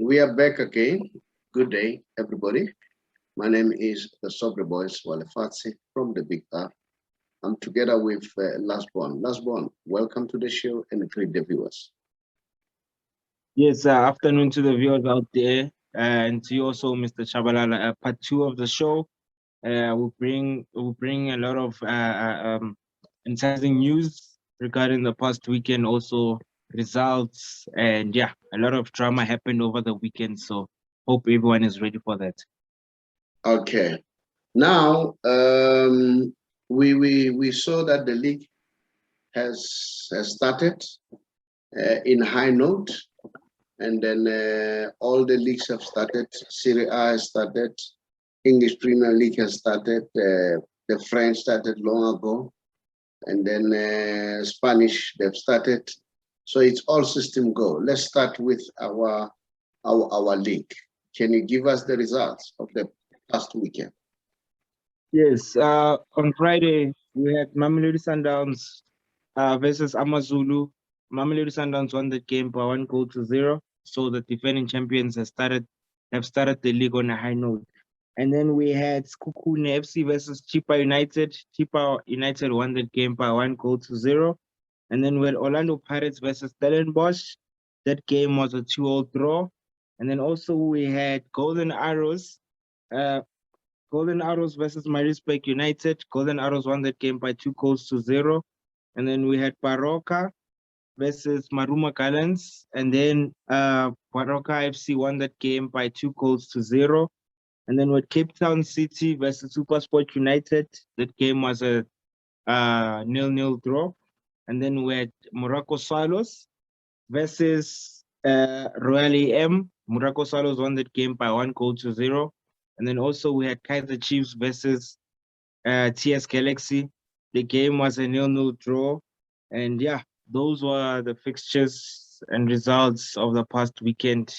We are back again. Good day, everybody. My name is the Sobre Boys Walefatsi from the Big R. I'm together with Lasbon. Lasbon, welcome to the show and greet the viewers. Yes, afternoon to the viewers out there, and to you also, Mr. Chabalala. Part two of the show, we'll bring a lot of enticing news regarding the past weekend, also results, and yeah, a lot of drama happened over the weekend. So hope everyone is ready for that. Okay. Now, we saw that the league has started in high note, and then all the leagues have started. Serie A has started. English Premier League has started. The French started long ago, and then Spanish they've started. So it's all system go. Let's start with our league. Can you give us the results of the past weekend? Yes, on Friday we had Mamelodi Sundowns versus Amazulu. Mamelodi Sundowns won the game by 1 goal to 0. So the defending champions have started the league on a high note. And then we had Skukune FC versus Chipa United. Chipa United won the game by 1 goal to 0. And then we had Orlando Pirates versus Stellenbosch. That game was a 2-all draw. And then also we had uh, Golden Arrows versus Maritzburg United. Golden Arrows won that game by 2 goals to 0. And then we had Baroka versus Maruma Gallants. And then Baroka FC won that game by 2 goals to 0. And then with Cape Town City versus Supersport United, that game was a 0-0 draw. And then we had Morocco Swallows versus Royal AM. Morocco Swallows won that game by 1 goal to 0. And then also we had Kaiser Chiefs versus TS Galaxy. The game was a 0-0 draw. And yeah, those were the fixtures and results of the past weekend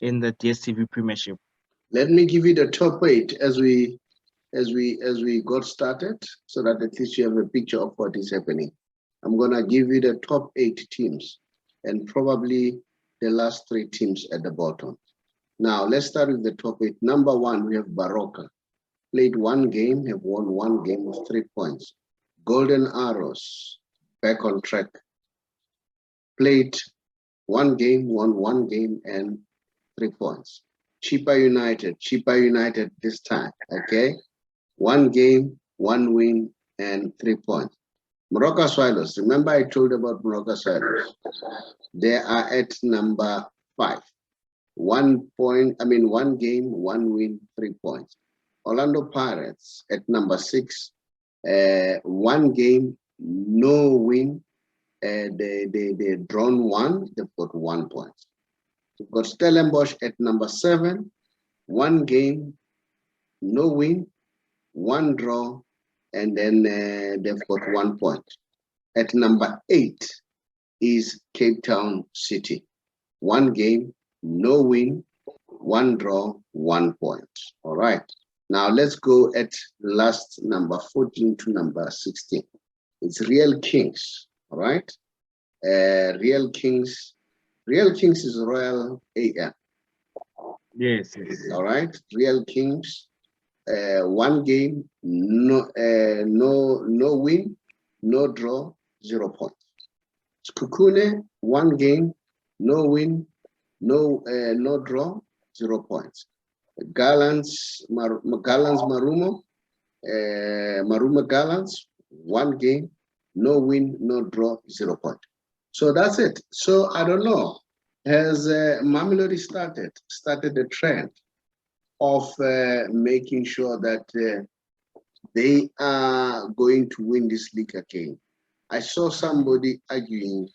in the DSTV Premiership. Let me give you the top 8 as we got started, so that at least you have a picture of what is happening. I'm gonna give you the top 8 teams and probably the last 3 teams at the bottom. Now let's start with the top 8. Number 1, we have Baroka. Played 1 game, have won 1 game with 3 points. Golden Arrows, back on track. Played 1 game, won 1 game and 3 points. Chipa United this time, okay? 1 game, 1 win, and 3 points. Morocco Swallows, remember I told you about Morocco Swallows? They are at number 5. 1 game, 1 win, 3 points. Orlando Pirates at number 6, 1 game, no win. They drawn 1, they've got 1 point. We've got Stellenbosch at number 7, 1 game, no win, 1 draw, and then they've got 1 point. At number 8 is Cape Town City. 1 game, no win, 1 draw, 1 point. All right. Now let's go at last number 14 to number 16. It's Real Kings. All right. Real Kings is Royal AM. Yes. All right. Real Kings, 1 game, no win, no draw, 0 points. Skukune, 1 game, no win, no draw, 0 points. Maruma Gallants, 1 game, no win, no draw, 0 point. So that's it. So I don't know, has Mamelodi started the trend of making sure that they are going to win this league again? I saw somebody arguing,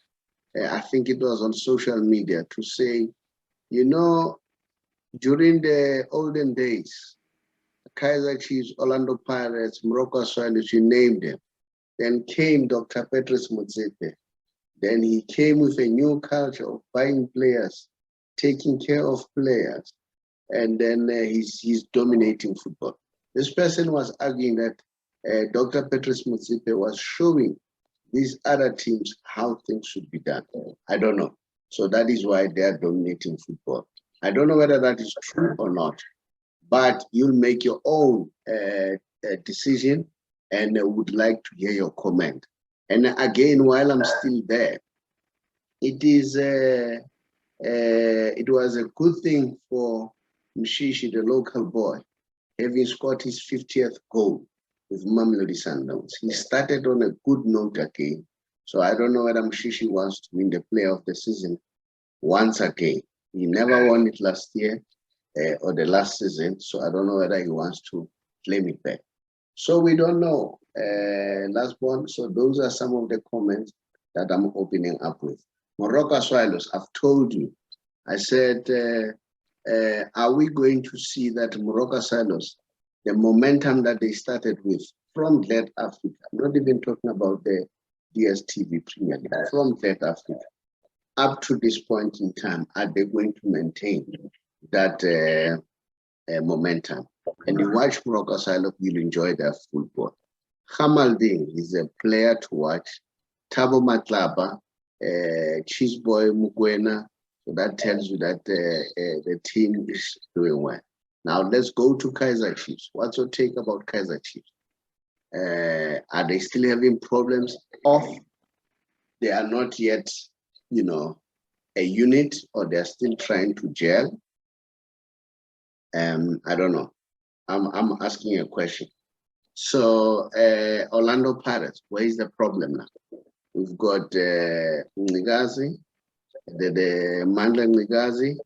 I think it was on social media, to say, you know, during the olden days, Kaiser Chiefs, Orlando Pirates, Morocco Swallows, you named them. Then came Dr. Petrus Motsepe. Then he came with a new culture of buying players, taking care of players, and then he's dominating football. This person was arguing that Dr. Petrus Motsepe was showing these other teams how things should be done. I don't know. So that is why they are dominating football. I don't know whether that is true or not, but you'll make your own decision, and I would like to hear your comment. And again, while I'm still there, it was a good thing for Mshishi, the local boy, having scored his 50th goal with Mamelodi Sundowns. He started on a good note again. So I don't know whether Mshishi wants to win the player of the season once again. He never won it last year or the last season. So I don't know whether he wants to claim it back. So we don't know. Last one. So those are some of the comments that I'm opening up with. Morocco Swallows, I've told you. I said, are we going to see that Morocco Swallows, the momentum that they started with from Glad Africa, I'm not even talking about the DSTV Premier League, from Glad Africa, up to this point in time, are they going to maintain that momentum? And you watch Morocco Swallows, you'll enjoy their football. Hamalding is a player to watch. Thabo Matlaba, Cheeseboy Mukwena. So that tells you that the team is doing well. Now let's go to Kaizer Chiefs. What's your take about Kaizer Chiefs? Are they still having problems? Off, they are not yet, a unit, or they're still trying to gel? I don't know. I'm asking a question. So Orlando Pirates, where is the problem now? We've got Ngigazi, the Mandla Ngigazi,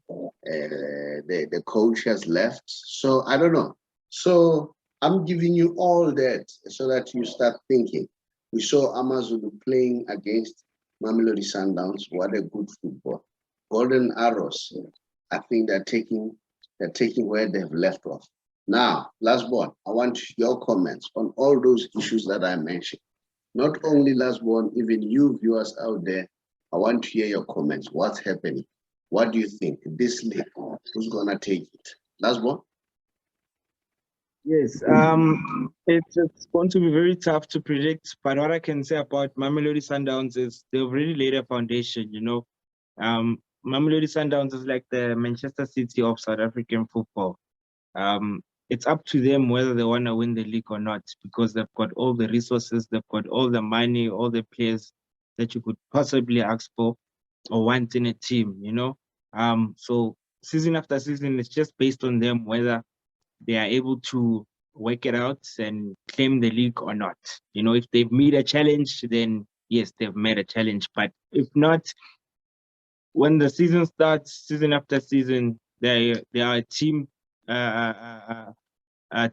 the coach has left. So I don't know. So I'm giving you all that so that you start thinking. We saw Amazulu playing against Mamelodi Sundowns. What a good football. Golden Arrows, I think they're taking where they've left off. Now, last one, I want your comments on all those issues that I mentioned. Not only last one, even you viewers out there, I want to hear your comments. What's happening? What do you think? This league, who's gonna take it? Last one. Yes, it's going to be very tough to predict, but what I can say about Mamelodi Sundowns is they've really laid a foundation, Mamelodi Sundowns is like the Manchester City of South African football. It's up to them whether they want to win the league or not, because they've got all the resources, they've got all the money, all the players that you could possibly ask for or want in a team, So season after season, it's just based on them whether they are able to work it out and claim the league or not. If they've made a challenge, then yes, they've made a challenge. But if not, when the season starts, season after season, they are a team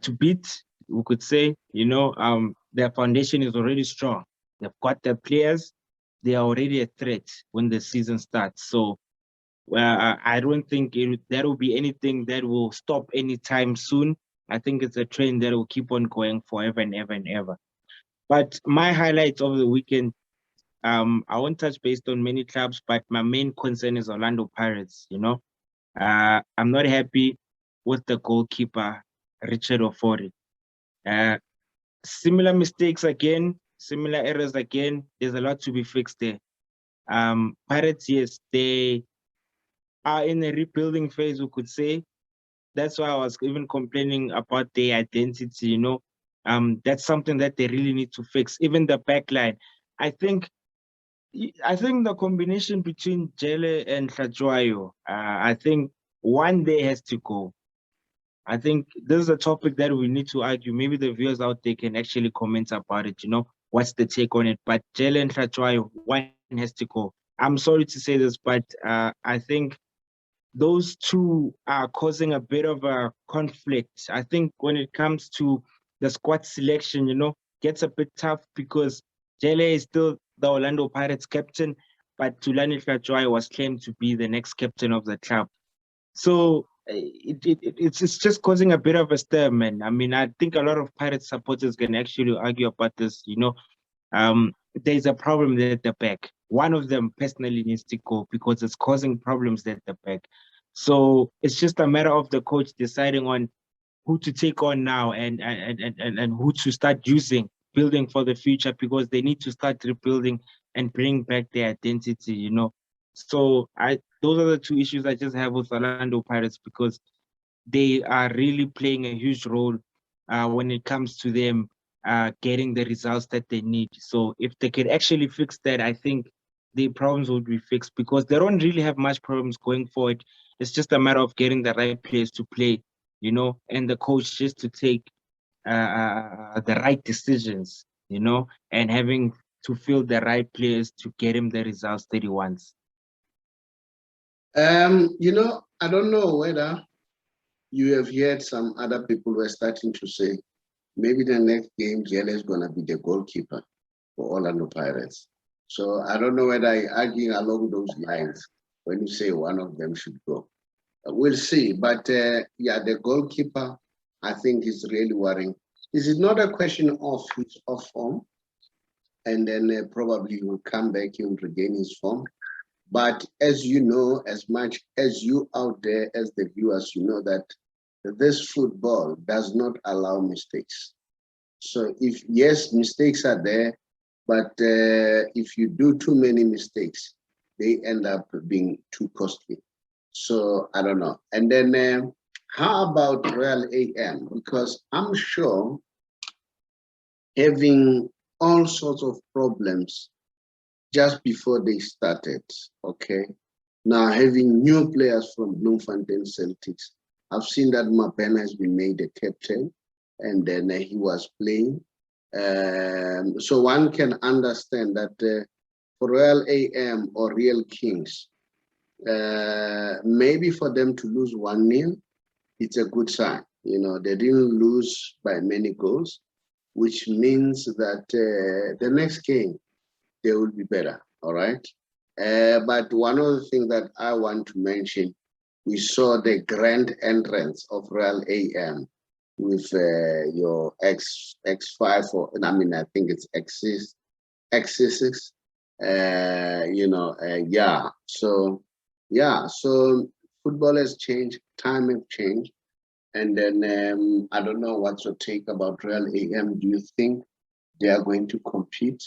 to beat, we could say. Their foundation is already strong. They've got the players. They are already a threat when the season starts. So I don't think there will be anything that will stop anytime soon. I think it's a trend that will keep on going forever and ever and ever. But my highlights of the weekend, I won't touch based on many clubs, but my main concern is Orlando Pirates. I'm not happy with the goalkeeper, Richard Ofori. Similar mistakes again, similar errors again. There's a lot to be fixed there. Pirates, yes, they are in a rebuilding phase, we could say. That's why I was even complaining about their identity, That's something that they really need to fix. Even the back line. I think the combination between Jele and Hlajwayo, I think one day has to go. I think this is a topic that we need to argue. Maybe the viewers out there can actually comment about it, what's the take on it. But Jele and Hlajwayo, one has to go. I'm sorry to say this, but I think those two are causing a bit of a conflict. I think when it comes to the squad selection, gets a bit tough because Jele is still the Orlando Pirates captain, but Tulani Hlajwayo was claimed to be the next captain of the club. So it's just causing a bit of a stir, man. I mean, I think a lot of Pirates supporters can actually argue about this, there's a problem there at the back. One of them personally needs to go because it's causing problems at the back. So it's just a matter of the coach deciding on who to take on now and who to start using, building for the future, because they need to start rebuilding and bring back their identity, So those are the two issues I just have with Orlando Pirates, because they are really playing a huge role when it comes to them getting the results that they need. So if they could actually fix that, I think the problems would be fixed, because they don't really have much problems going forward. It's just a matter of getting the right players to play, and the coach just to take the right decisions, and having to fill the right players to get him the results that he wants. I don't know whether you have heard some other people were starting to say maybe the next game Jelle is gonna be the goalkeeper for Orlando Pirates. So I don't know whether I argue along those lines when you say one of them should go. We'll see. But yeah, the goalkeeper, I think, is really worrying. This is not a question of his off form, and then probably he will come back, he will regain his form. But as you know, as much as you out there, as the viewers, you know that this football does not allow mistakes. So if, yes, mistakes are there, but if you do too many mistakes, they end up being too costly. So I don't know. And then how about Real AM? Because I'm sure having all sorts of problems just before they started, okay? Now having new players from Bloemfontein Celtics. I've seen that Mabena has been made a captain, and then he was playing. So one can understand that for Royal AM or Real Kings, maybe for them to lose 1-0, it's a good sign. They didn't lose by many goals, which means that the next game, they will be better, all right? But one of the things that I want to mention, we saw the grand entrance of Real AM with your X5, or I think it's X6. Yeah. So football has changed, time has changed, and then I don't know what's your take about Real AM. Do you think they are going to compete,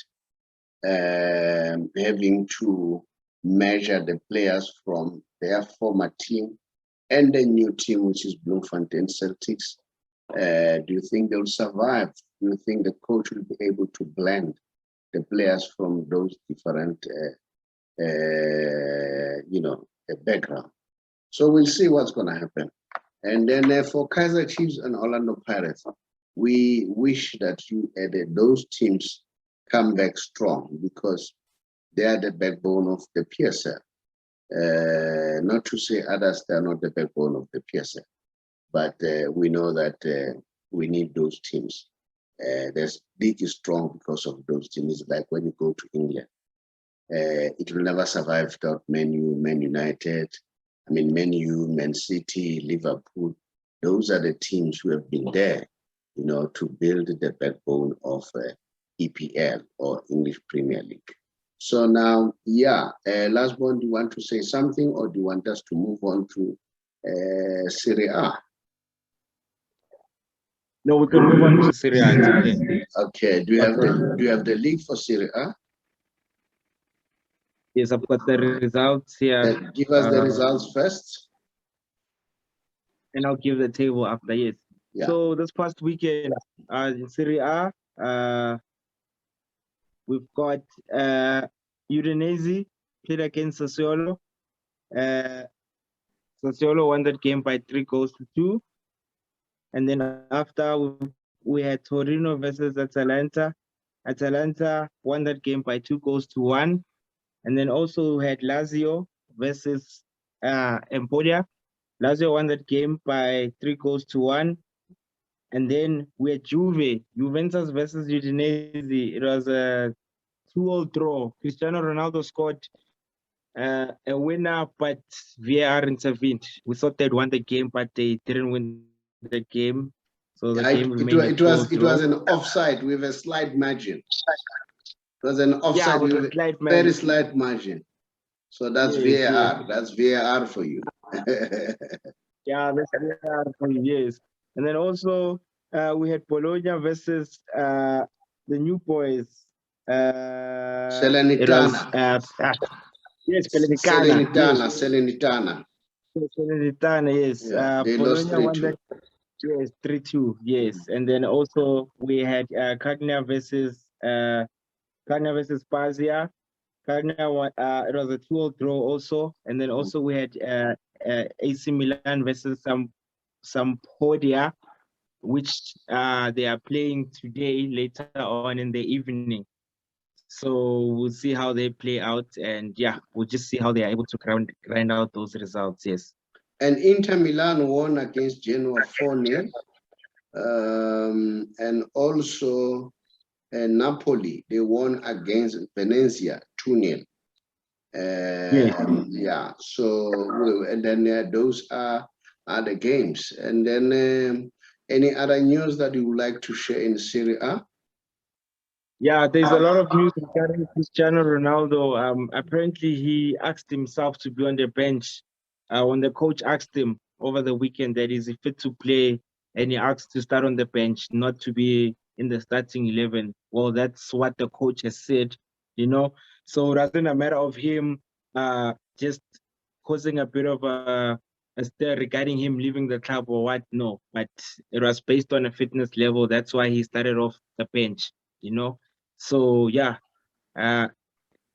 having to measure the players from their former team and the new team, which is Bloemfontein Celtics? Do you think they'll survive? Do you think the coach will be able to blend the players from those different, background? So we'll see what's going to happen. And then for Kaizer Chiefs and Orlando Pirates, we wish that those teams come back strong, because they are the backbone of the PSL. Not to say others, they are not the backbone of the PSL, but we know that we need those teams. This league is strong because of those teams. Like when you go to England, it will never survive without Man U, Man United. Man U, Man City, Liverpool. Those are the teams who have been there, to build the backbone of EPL, or English Premier League. So now, yeah, last one, do you want to say something, or do you want us to move on to Serie A? No, we can move on to Serie A. It's okay. Okay. Do you have the league for Serie A? Yes, I've got the results here. Give us the results first. And I'll give the table after, yes. Yeah. So this past weekend, in Serie A, we've got Udinese played against Sassuolo. Sassuolo won that game by 3-2. And then after, we had Torino versus Atalanta. Atalanta won that game by 2-1. And then also we had Lazio versus Emporia. Lazio won that game by 3-1. And then we had Juventus versus Udinese. It was a 2-2 draw. Cristiano Ronaldo scored a winner, but VAR intervened. We thought they'd won the game, but they didn't win the game. So the game remained it was an offside with a slight margin. It was an offside with a very slight margin. So that's VAR. Yes. That's VAR for you. Yeah, that's VAR for you, yes. And then also we had Bologna versus the new boys. Salernitana. Yes, Salernitana. Salernitana, Salernitana. Yes, Salernitana, yes. Yeah, they lost Bologna won 3-2. that. Yes, 3-2. Yes, and then also we had Cagliari versus Spezia. Cagliari won. It was a 2-2 draw also, and then also we had AC Milan versus Sampdoria, which they are playing today later on in the evening. So we'll see how they play out, and yeah, we'll just see how they are able to grind out those results. Yes. And Inter Milan won against Genoa 4-0. And also Napoli, they won against Venezia 2-0. Yeah, so and then those are the games. And then any other news that you would like to share in Serie A? Yeah, there's a lot of news regarding Cristiano Ronaldo. Apparently, he asked himself to be on the bench when the coach asked him over the weekend that is he fit to play, and he asked to start on the bench, not to be in the starting 11. Well, that's what the coach has said, you know. So it wasn't a matter of him just causing a bit of a stir regarding him leaving the club or what. No, but it was based on a fitness level. That's why he started off the bench, you know. So yeah, uh,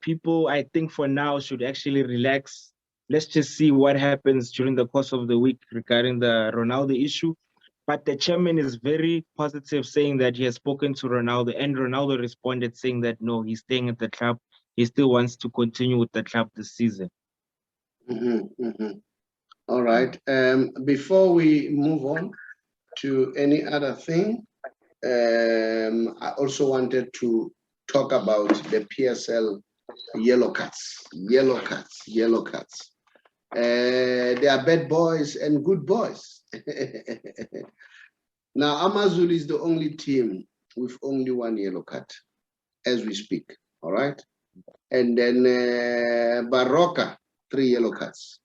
people I think for now should actually relax. Let's just see what happens during the course of the week regarding the Ronaldo issue. But the chairman is very positive, saying that he has spoken to Ronaldo, and Ronaldo responded saying that no, he's staying at the club. He still wants to continue with the club this season. All right. Before we move on to any other thing, I also wanted to talk about the PSL yellow cards. Yellow cards. Yellow cards. They are bad boys and good boys. Now, Amazulu is the only team with only one yellow card as we speak. All right. And then Baroka, 3 yellow cards.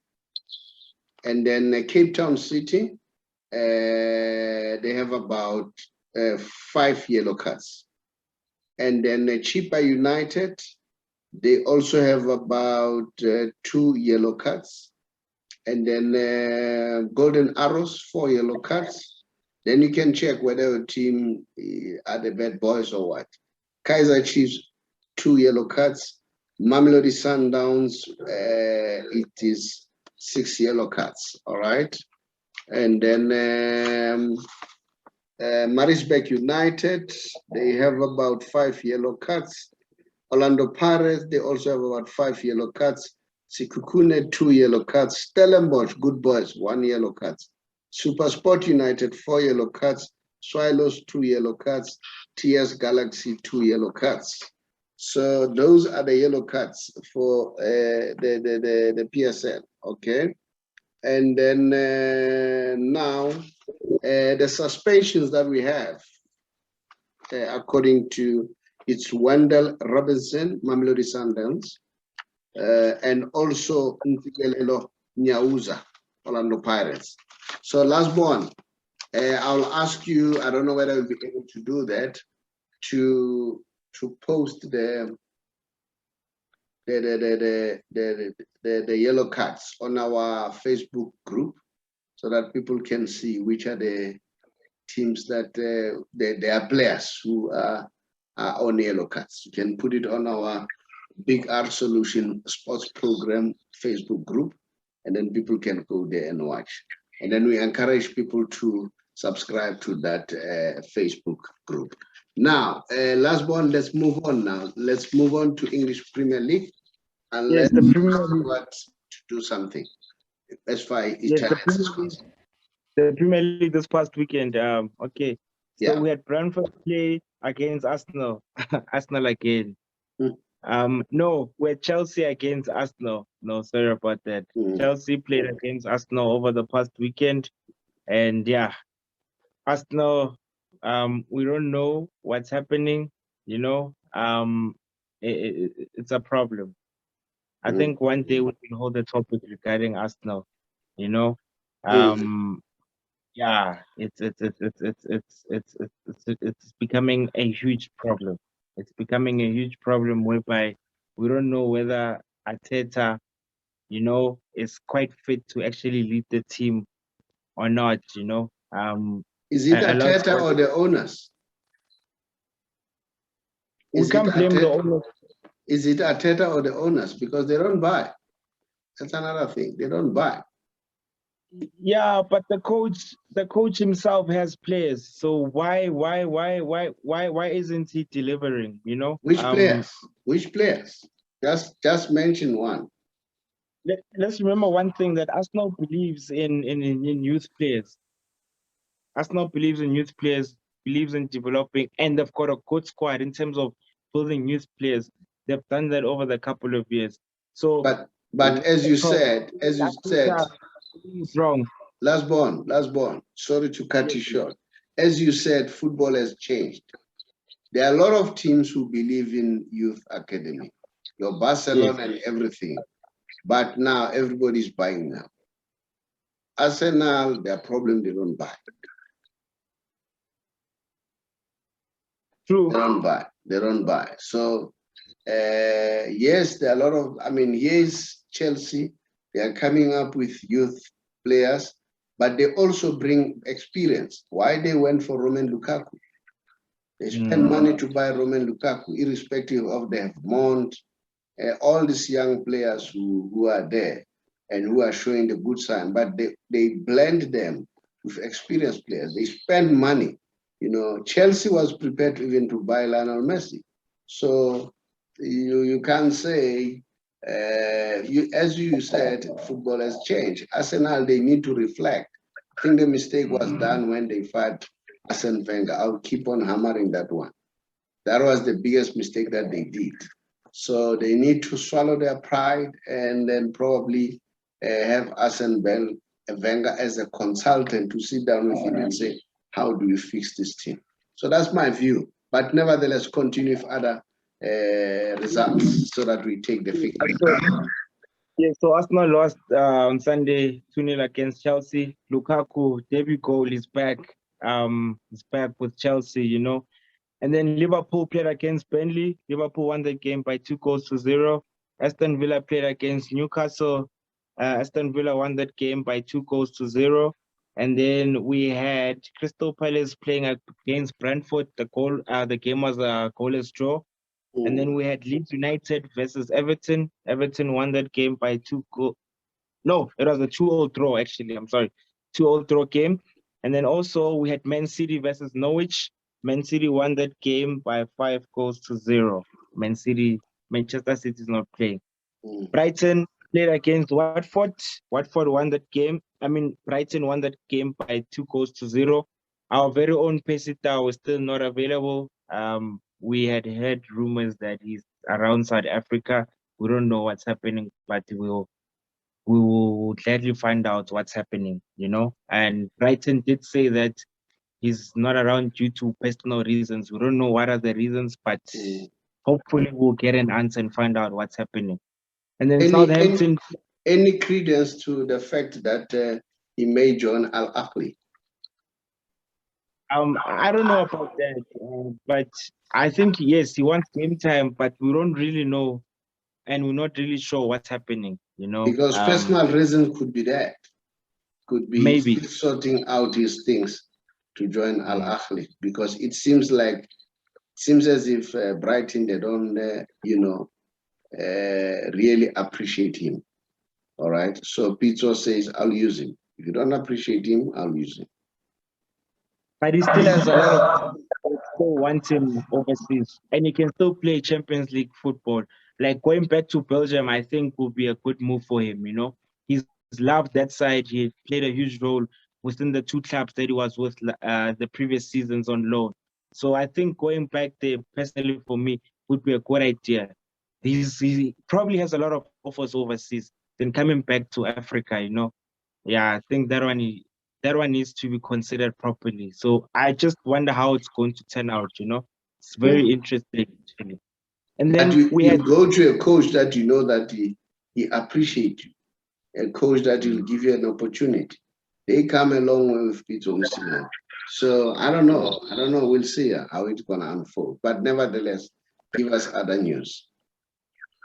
And then Cape Town City, they have about 5 yellow cards. And then Chipa United, they also have about 2 yellow cards. And then Golden Arrows, 4 yellow cards. Then you can check whether a team are the bad boys or what. Kaiser Chiefs, 2 yellow cards. Mamelodi Sundowns, it is 6 yellow cards, all right? And then Maritzburg United, they have about 5 yellow cards. Orlando Pirates, they also have about 5 yellow cards. Sikukune, 2 yellow cards. Stellenbosch, good boys, 1 yellow card. Supersport United, 4 yellow cards. Swallows, 2 yellow cards. TS Galaxy, 2 yellow cards. So those are the yellow cards for the PSL, okay? And then now, the suspensions that we have, according to it's Wendell Robinson, Mamelodi Sundowns, and also Ntikelelo Nyauza, Orlando Pirates. So last one, I'll ask you, I don't know whether I'll be able to do that, to post the yellow cards on our Facebook group so that people can see which are the teams that there are players who are on yellow cards. You can put it on our Big R Solution Sports Program Facebook group, and then people can go there and watch. And then we encourage people to subscribe to that Facebook group. Now, last one, let's move on now. Let's move on to English Premier League, and Yes, let's the Premier League. to do something as far as Yes, Italians is concerned. the Premier League this past weekend. Okay, so Yeah. we had Brentford play against Arsenal. Arsenal again. No, we had Chelsea against Arsenal. No, sorry about that. Chelsea played against Arsenal over the past weekend, and yeah, Arsenal. We don't know what's happening. You know, it's a problem. I think one day we can hold a topic regarding Arsenal. You know, yeah, it's becoming a huge problem. It's becoming a huge problem whereby we don't know whether Arteta, is quite fit to actually lead the team or not, Is it a lot. Arteta or the owners? We can't blame the owners. Is it Arteta or the owners? Because they don't buy. That's another thing. They don't buy. Yeah, but the coach himself has players. So why isn't he delivering? Which players? Which players? Just mention one. Let's remember one thing, that Arsenal believes in youth players. Arsenal believes in youth players, believes in developing, and they've got a good squad in terms of building youth players. They've done that over the couple of years. So, but as you said, it's wrong. Last born. Sorry to cut you short. As you said, football has changed. There are a lot of teams who believe in youth academy, your Barcelona and everything. But now everybody's buying now. Arsenal, their problem, they don't buy. True. They don't buy. So, yes, there are a lot of, here's Chelsea. They are coming up with youth players, but they also bring experience. Why they went for Roman Lukaku? They spend money to buy Roman Lukaku, irrespective of they have Mount, all these young players who are there and who are showing the good sign, but they blend them with experienced players. They spend money. Chelsea was prepared even to buy Lionel Messi. So you can't say, as you said, football has changed. Arsenal, they need to reflect. I think the mistake was done when they fired Arsene Wenger. I'll keep on hammering that one. That was the biggest mistake that they did. So they need to swallow their pride and then probably have Arsene Wenger as a consultant to sit down with him and say, how do we fix this team? So that's my view. But nevertheless, continue with other results so that we take the fixture. Yeah, so Arsenal lost on Sunday 2-0 against Chelsea. Lukaku, debut goal, is back. He's back with Chelsea, And then Liverpool played against Burnley. Liverpool won the game by 2-0. Aston Villa played against Newcastle. Aston Villa won that game by 2-0. And then we had Crystal Palace playing against Brentford. The game was a goalless draw. And then we had Leeds United versus Everton. Everton won that game by 2-0. No, it was a 2-0 draw, actually. I'm sorry. 2-0 draw game. And then also we had Man City versus Norwich. Man City won that game by 5-0. Manchester City is not playing. Brighton played against Watford. Watford won that game. Brighton won that game by 2-0. Our very own Pesita was still not available. We had heard rumors that he's around South Africa. We don't know what's happening, but we will gladly find out what's happening, And Brighton did say that he's not around due to personal reasons. We don't know what are the reasons, but hopefully we'll get an answer and find out what's happening. And then Southampton. Any credence to the fact that he may join Al Ahly? I don't know about that, but I think yes, he wants game time, but we don't really know, and we're not really sure what's happening. Because personal reason could be that. Could be maybe still sorting out his things to join Al Ahly, because it seems as if Brighton, they don't really appreciate him. All right. So Pizzo says, I'll use him. If you don't appreciate him, I'll use him. But he still has a lot of people still want him overseas, and he can still play Champions League football. Like going back to Belgium, I think would be a good move for him. He's loved that side. He played a huge role within the two clubs that he was with the previous seasons on loan. So I think going back there, personally for me, would be a good idea. He probably has a lot of offers overseas. Then coming back to Africa, yeah, I think that one needs to be considered properly. So I just wonder how it's going to turn out. It's very interesting actually. And then you go to a coach that you know that he appreciates you, a coach that will give you an opportunity. They come a long way with Peter Usman. So I don't know. We'll see how it's gonna unfold. But nevertheless, give us other news.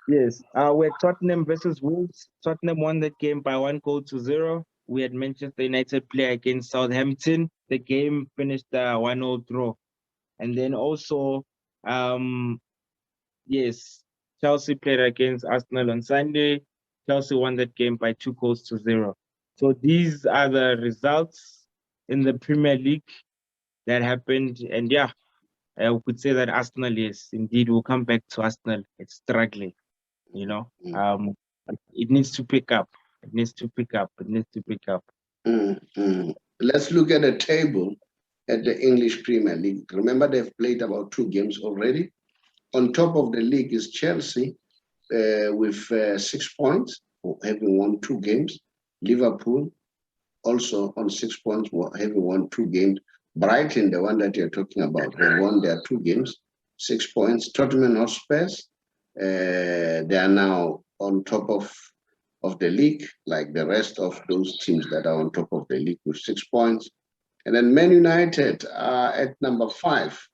Yes. We had Tottenham versus Wolves. Tottenham won that game by 1-0. We had Manchester United play against Southampton. The game finished 1-0 draw. And then also, yes, Chelsea played against Arsenal on Sunday. Chelsea won that game by 2-0. So these are the results in the Premier League that happened. And yeah, we could say that Arsenal, yes, indeed, we'll come back to Arsenal. It's struggling, you know. It needs to pick up. It needs to pick up. It needs to pick up. Let's look at the table at the English Premier League. Remember, they've played about 2 games already. On top of the league is Chelsea with 6 points, having won 2 games. Liverpool also on 6 points, having won 2 games. Brighton, the one that you're talking about, they won their 2 games, 6 points. Tottenham Hotspurs, they are now on top of the league, like the rest of those teams that are on top of the league with 6 points. And then Man United are at number 5.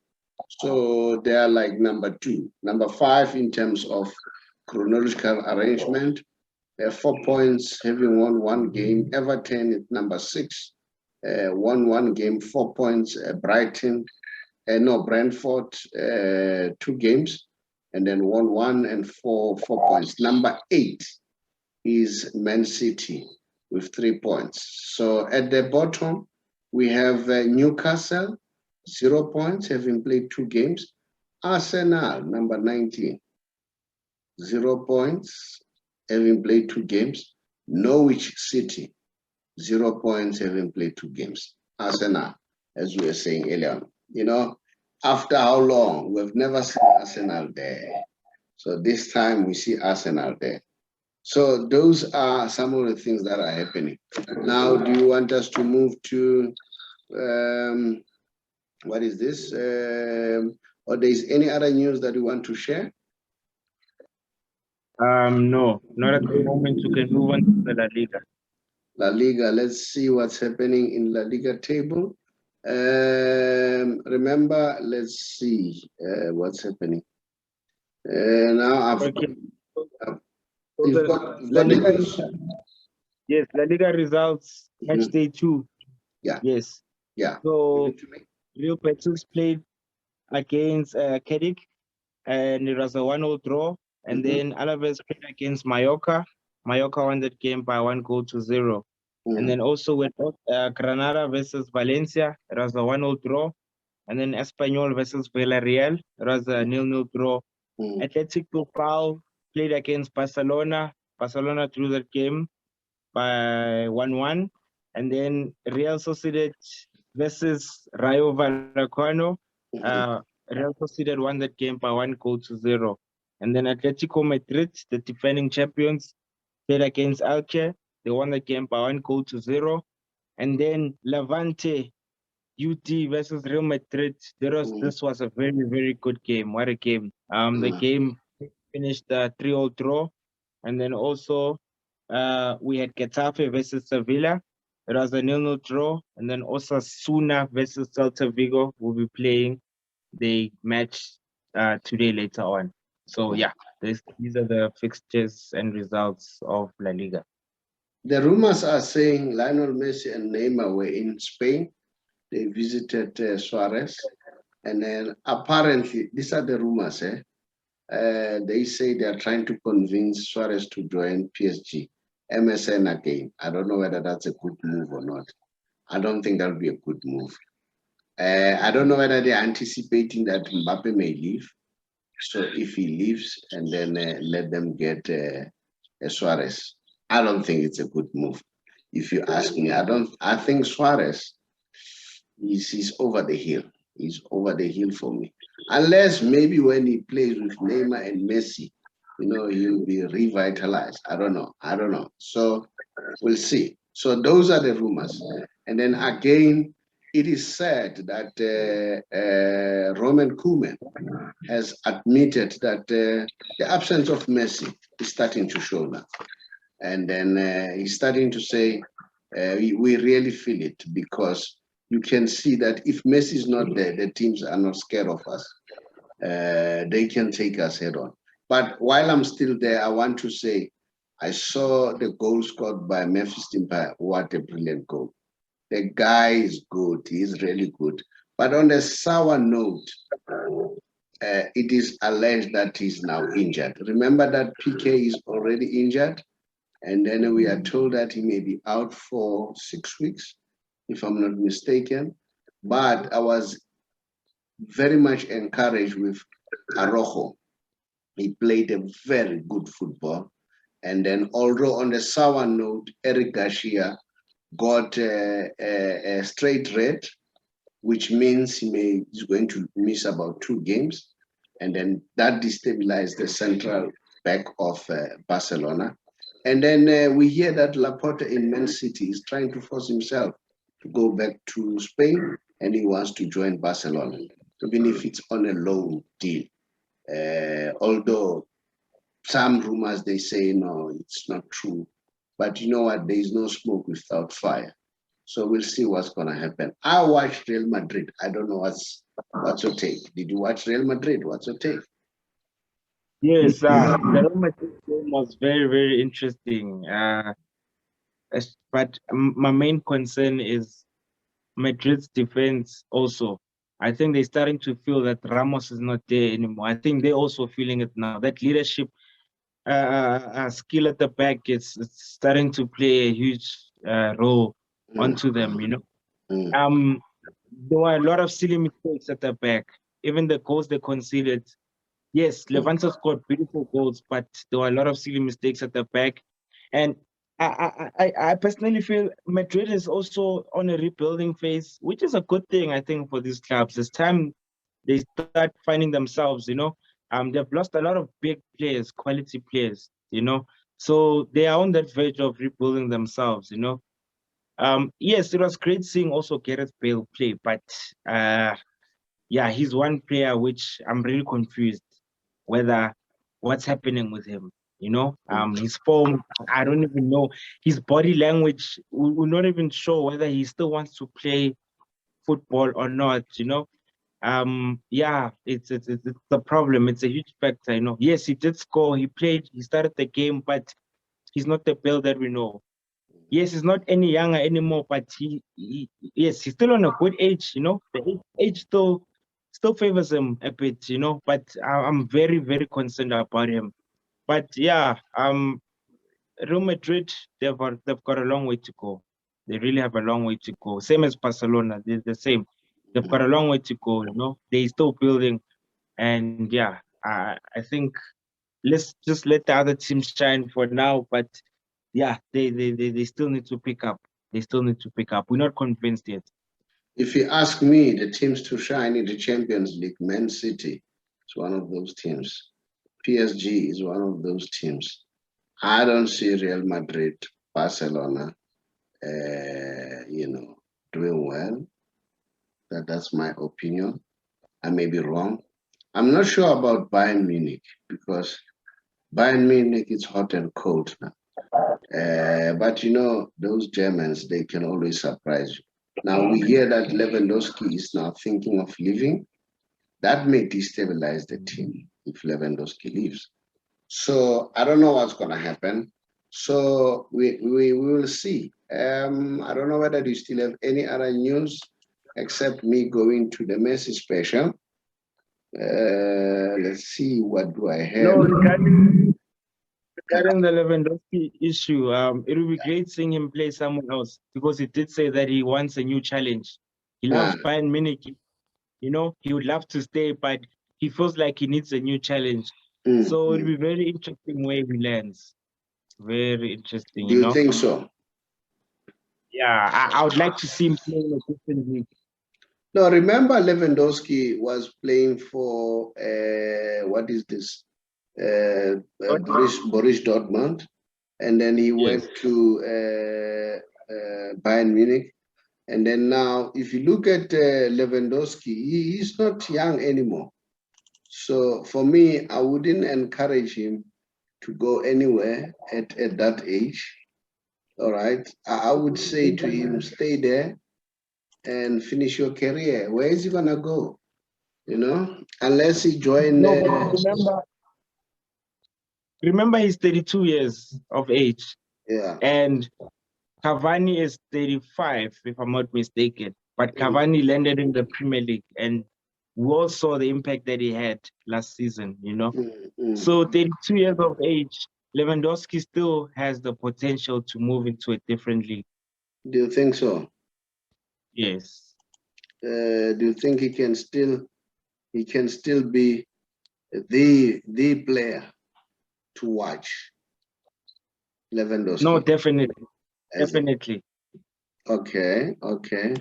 So they are like number 2. Number 5 in terms of chronological arrangement. They have 4 points, having won 1 game. Everton at number 6, won 1 game, 4 points. Brentford, 2 games, and then won 1 and 4 points. Number 8 is Man City with 3 points. So at the bottom, we have Newcastle, 0 points, having played 2 games. Arsenal, number 19, 0 points, having played 2 games. Norwich City, 0 points, having played 2 games. Arsenal, as we were saying earlier, after how long? We've never seen Arsenal there. So this time we see Arsenal there. So those are some of the things that are happening. Now, do you want us to move to, what is this? Or there is any other news that you want to share? No, not at the moment. You can move on to the La Liga. La Liga, let's see what's happening in La Liga table. Remember, let's see what's happening. Now I've Okay. you've got La Liga. Yes, La Liga results, match day 2. Yeah. Yes. Yeah. So Real Betis played against Cadiz, and it was a 1-0 draw. And then Alaves played against Mallorca. Mallorca won that game by 1-0. And then also with Granada versus Valencia, it was a 1-0 draw. And then Espanyol versus Villarreal, it was a 0-0 draw. Athletic Bilbao played against Barcelona. Barcelona drew that game by 1-1. And then Real Sociedad versus Rayo Vallecano. Real Sociedad won that game by 1-0. And then Atletico Madrid, the defending champions, played against Elche. They won the game by 1-0. And then Levante, UT versus Real Madrid. This was a very, very good game. What a game. The game finished 3-0 draw. And then also we had Getafe versus Sevilla. It was a 0-0 draw. And then Osasuna versus Celta Vigo will be playing the match today later on. So yeah, these are the fixtures and results of La Liga. The rumors are saying Lionel Messi and Neymar were in Spain. They visited Suarez. And then apparently, these are the rumors. They say they are trying to convince Suarez to join PSG. MSN again. I don't know whether that's a good move or not. I don't think that would be a good move. I don't know whether they're anticipating that Mbappe may leave. So if he leaves and then let them get Suarez, I don't think it's a good move. If you ask me, I think Suarez he's over the hill. He's over the hill for me. Unless maybe when he plays with Neymar and Messi, he'll be revitalized. I don't know. So we'll see. So those are the rumors. And then again, it is said that Roman Koeman has admitted that the absence of Messi is starting to show now. And then he's starting to say, we really feel it, because you can see that if Messi is not there, the teams are not scared of us. They can take us head on. But while I'm still there, I want to say, I saw the goal scored by Messi Special. What a brilliant goal. The guy is good. He's really good. But on a sour note, it is alleged that he's now injured. Remember that PK is already injured, and then we are told that he may be out for 6 weeks, if I'm not mistaken. But I was very much encouraged with Arojo. He played a very good football. And then, although on the sour note, Eric Garcia got a straight red, which means he's going to miss about 2 games. And then that destabilized the central back of Barcelona. And then we hear that Laporta in Man City is trying to force himself to go back to Spain, and he wants to join Barcelona, even if it's on a loan deal. Although some rumors, they say, no, it's not true. But you know what? There is no smoke without fire. So we'll see what's going to happen. I watched Real Madrid. I don't know what's your take. Did you watch Real Madrid? What's your take? Yes, the Real Madrid game was very, very interesting. But my main concern is Madrid's defense also. I think they're starting to feel that Ramos is not there anymore. I think they're also feeling it now. That leadership skill at the back it's starting to play a huge role onto them, you know. There were a lot of silly mistakes at the back. Even the goals they conceded. Yes, Levante scored beautiful goals, but there were a lot of silly mistakes at the back. And I personally feel Madrid is also on a rebuilding phase, which is a good thing, I think, for these clubs. It's time they start finding themselves, you know. They've lost a lot of big players, quality players, you know. So they are on that verge of rebuilding themselves, you know. Yes, it was great seeing also Gareth Bale play, but yeah, he's one player which I'm really confused whether what's happening with him. You know, his form, I don't even know. His body language will not even show whether he still wants to play football or not, you know. Yeah, it's a problem. It's a huge factor, you know. Yes, he did score, he played, he started the game, but he's not the Bale that we know. Yes, he's not any younger anymore, but yes, he's still on a good age, you know. The age still favors him a bit, you know, but I'm very, very concerned about him. But yeah, Real Madrid, they've got a long way to go. They really have a long way to go. Same as Barcelona, they're the same. They've got a long way to go, you know. They're still building, and yeah, I think let's just let the other teams shine for now. But yeah, they still need to pick up. They still need to pick up. We're not convinced yet. If you ask me, the teams to shine in the Champions League, Man City is one of those teams. PSG is one of those teams. I don't see Real Madrid, Barcelona, doing well. That's my opinion. I may be wrong. I'm not sure about Bayern Munich because Bayern Munich is hot and cold now. But you know, those Germans, they can always surprise you. Now we hear that Lewandowski is now thinking of leaving. That may destabilize the team if Lewandowski leaves. So I don't know what's going to happen. So we will see. I don't know whether you still have any other news except me going to the Messi Special. Let's see, what do I have? No, regarding the Lewandowski issue, it would be great seeing him play somewhere else because he did say that he wants a new challenge. He loves Bayern Munich. You know, he would love to stay, but he feels like he needs a new challenge. So it'll be very interesting where he lands. Very interesting, Do you think so? Yeah, I would like to see him play in a different league. No, remember Lewandowski was playing for what is this? Boris Dortmund, and then he went to Bayern Munich, and then now, if you look at Lewandowski, he's not young anymore. So for me, I wouldn't encourage him to go anywhere at that age. All right, I would say to him, stay there and finish your career. Where is he gonna go? You know, unless he join. No, but remember, remember he's 32 years of age, Yeah. and Cavani is 35, if I'm not mistaken. But Mm, Cavani landed in the Premier League, and we all saw the impact that he had last season, you know. mm. So 32 years of age, Lewandowski still has the potential to move into a different league. Do you think so? Yes. Do you think he can still be the player to watch, No, Lewandowski? definitely. As it, Definitely. okay, okay.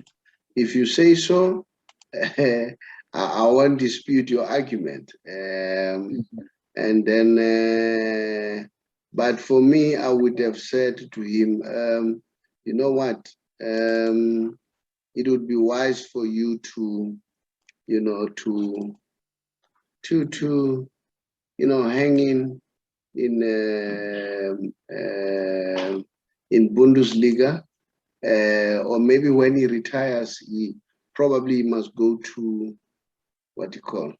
If you say so, I won't dispute your argument. Mhm. And then, but for me, I would have said to him, you know what? It would be wise for you to, you know, to hang in Bundesliga, or maybe when he retires, he probably must go to what you call.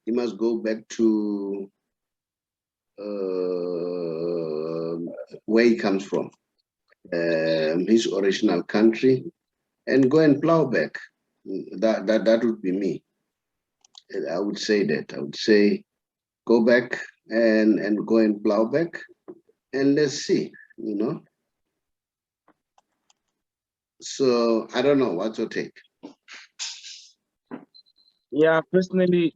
He must go back to where he comes from, his original country, and go and plow back. That would be me. I would say that. I would say go back and go and plow back, and let's see. So I don't know. What's your take? Yeah, personally,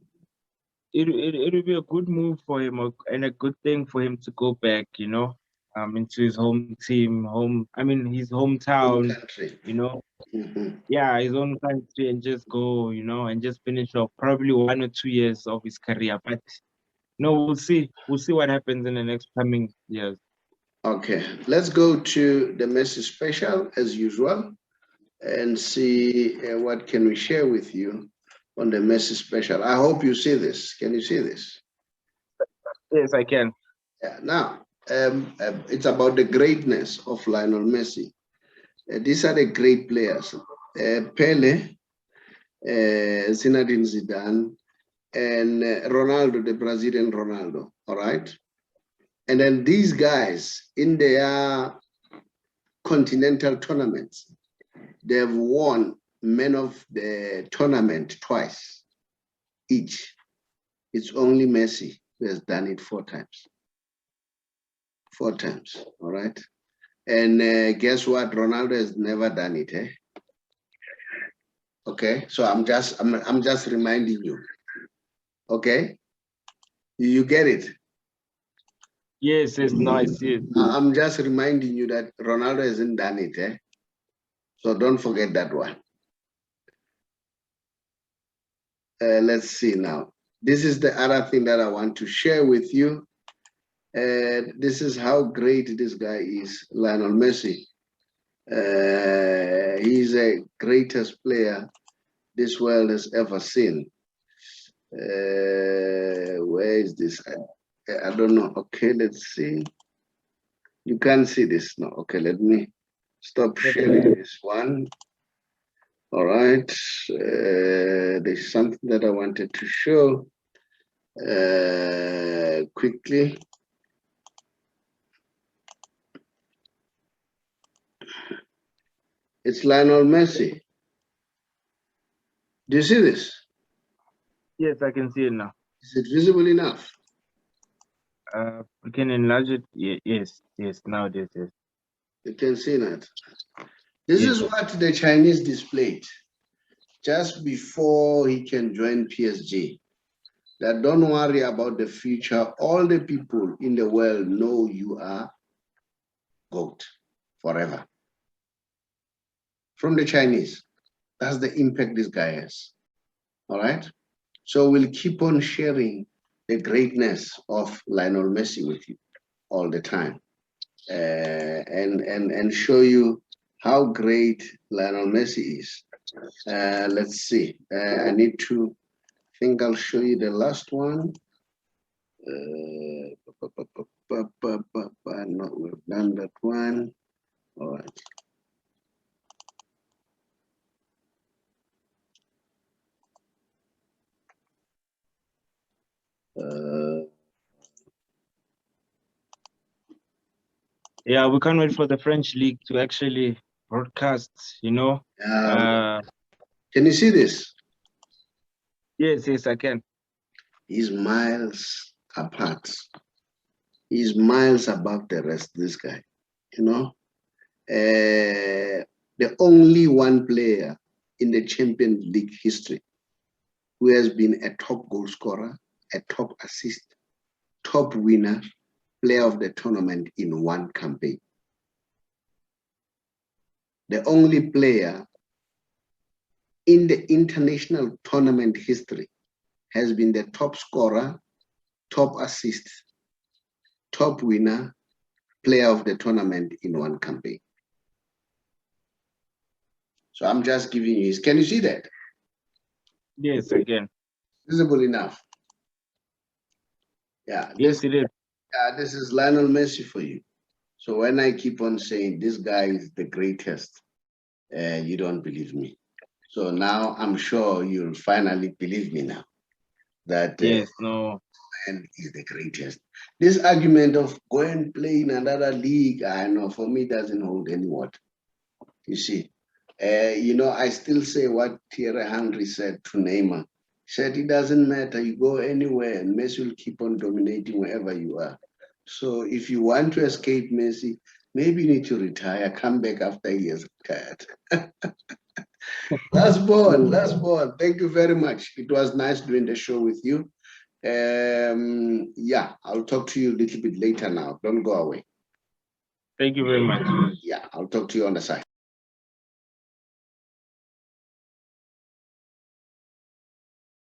it would be a good move for him and a good thing for him to go back, into his home team, I mean, his Home hometown, country. you know, Hmm. yeah, his own country and just go, and just finish off probably 1 or 2 years of his career. But no, we'll see. We'll see what happens in the next coming years. Okay, let's go to the Messi Special as usual and see what can we share with you on the Messi Special. I hope you see this. Can you see this? Yes, I can. Yeah. Now, it's about the greatness of Lionel Messi. These are the great players: Pele, Zinedine Zidane, and Ronaldo, the Brazilian Ronaldo. All right. And then these guys in their continental tournaments, they've won men of the tournament twice each. It's only Messi who has done it 4 times. 4 times. All right. And guess what? Ronaldo has never done it. Okay. So I'm just reminding you. Okay. You get it. Yes, yes, no, I see it. I'm just reminding you that Ronaldo hasn't done it. So don't forget that one. Let's see now. This is the other thing that I want to share with you. And this is how great this guy is, Lionel Messi. He's the greatest player this world has ever seen. Where is this? I don't know. Okay, let's see. You can't see this now. Okay, let me stop sharing this one. All right. There's something that I wanted to show quickly. It's Lionel Messi. Do you see this? Yes, I can see it now. Is it visible enough? We can enlarge it. Yes, yes, now it is. Yes, You can see that. This yes, is what the Chinese displayed just before he can join PSG. That don't worry about the future. All the people in the world know you are GOAT forever. From the Chinese. That's the impact this guy has. All right. So we'll keep on sharing the greatness of Lionel Messi with you all the time, and show you how great Lionel Messi is. Let's see. I need to think I'll show you the last one. No, we've done that one. All right. Uh, Yeah, we can't wait for the French league to actually broadcast, you know. Can you see this? Yes, I can. He's miles apart. He's miles above the rest, this guy, you know. The only one player in the Champions League history who has been a top goal scorer, a top assist, top winner, player of the tournament in one campaign. The only player in the international tournament history has been the top scorer, top assist, top winner, player of the tournament in one campaign. So I'm just giving you his. Can you see that? Yes, I can. Visible enough. Yeah. Yes, it is. This is Lionel Messi for you. So when I keep on saying this guy is the greatest, you don't believe me. So now I'm sure you'll finally believe me now that Yes, no. man is the greatest. This argument of go and play in another league, I know for me doesn't hold any water. You see, I still say what Thierry Henry said to Neymar. He said it doesn't matter, you go anywhere and Messi will keep on dominating wherever you are. So if you want to escape Messi, maybe you need to retire, come back after he has retired. Last born. Thank you very much. It was nice doing the show with you. Yeah, I'll talk to you a little bit later now. Don't go away. Thank you very much. Yeah, I'll talk to you on the side.